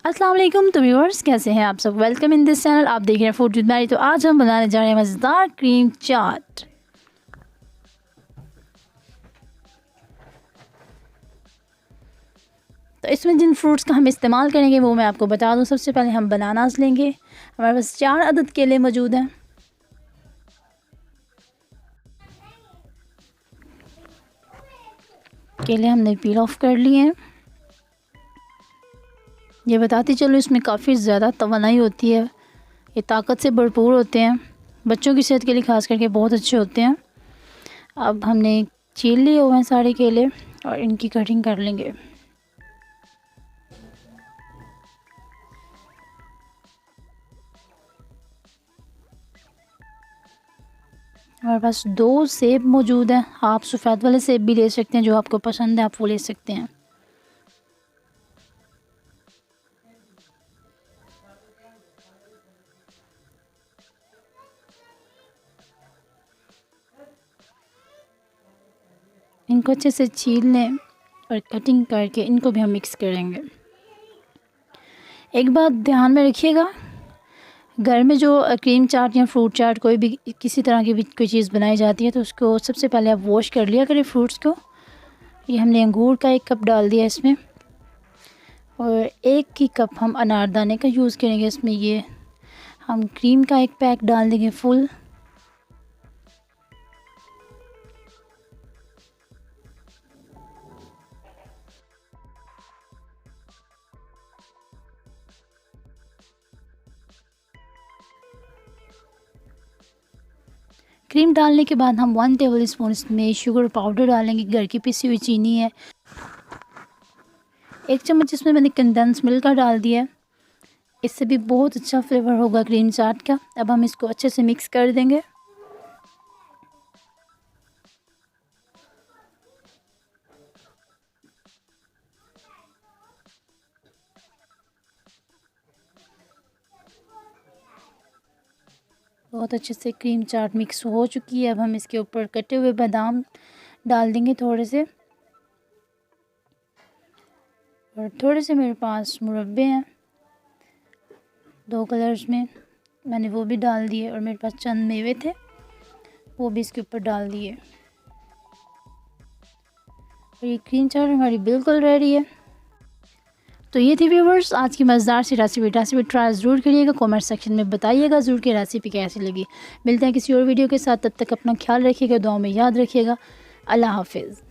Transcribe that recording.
अस्सलाम वालेकुम तो व्यूअर्स, कैसे हैं आप सब। Welcome in this channel. आप देख रहे हैं फूड विद मैरी। तो आज हम बनाने जा रहे हैं मज़ेदार क्रीम चाट। तो इसमें जिन फ्रूट्स का हम इस्तेमाल करेंगे वो मैं आपको बता दूं। सबसे पहले हम बनानास लेंगे। हमारे पास 4 अदद केले मौजूद हैं। केले हमने पील ऑफ कर लिए हैं। ये बताती चलो, इसमें काफ़ी ज़्यादा तवानाई होती है। ये ताकत से भरपूर होते हैं। बच्चों की सेहत के लिए ख़ास करके बहुत अच्छे होते हैं। अब हमने छील लिए हुए हैं सारे केले और इनकी कटिंग कर लेंगे। हमारे पास 2 सेब मौजूद हैं। आप सफ़ेद वाले सेब भी ले सकते हैं, जो आपको पसंद है आप वो ले सकते हैं। इनको अच्छे से छील लें और कटिंग करके इनको भी हम मिक्स करेंगे। एक बात ध्यान में रखिएगा, घर में जो क्रीम चाट या फ्रूट चाट कोई भी किसी तरह की भी कोई चीज़ बनाई जाती है तो उसको सबसे पहले आप वॉश कर लिया करें फ्रूट्स को। ये हमने अंगूर का 1 कप डाल दिया इसमें, और 1 ही कप हम अनारदाने का यूज़ करेंगे इसमें। ये हम क्रीम का 1 पैक डाल देंगे फुल। क्रीम डालने के बाद हम 1 टेबल स्पून इसमें शुगर पाउडर डालेंगे। घर की पिसी हुई चीनी है। 1 चम्मच इसमें मैंने कंडेंस मिल्क का डाल दिया है। इससे भी बहुत अच्छा फ्लेवर होगा क्रीम चाट का। अब हम इसको अच्छे से मिक्स कर देंगे। बहुत अच्छे से क्रीम चाट मिक्स हो चुकी है। अब हम इसके ऊपर कटे हुए बादाम डाल देंगे थोड़े से, और थोड़े से मेरे पास मुरब्बे हैं 2 कलर्स में, मैंने वो भी डाल दिए। और मेरे पास चंद मेवे थे वो भी इसके ऊपर डाल दिए। और ये क्रीम चाट हमारी बिल्कुल रेडी है। तो ये थी व्यूवर्स आज की मज़ेदार सी रेसिपी ट्राई ज़रूर करिएगा। कमेंट सेक्शन में बताइएगा ज़रूर कि रेसिपी कैसी लगी। मिलते हैं किसी और वीडियो के साथ, तब तक अपना ख्याल रखिएगा, दुआ में याद रखिएगा। अल्लाह हाफिज़।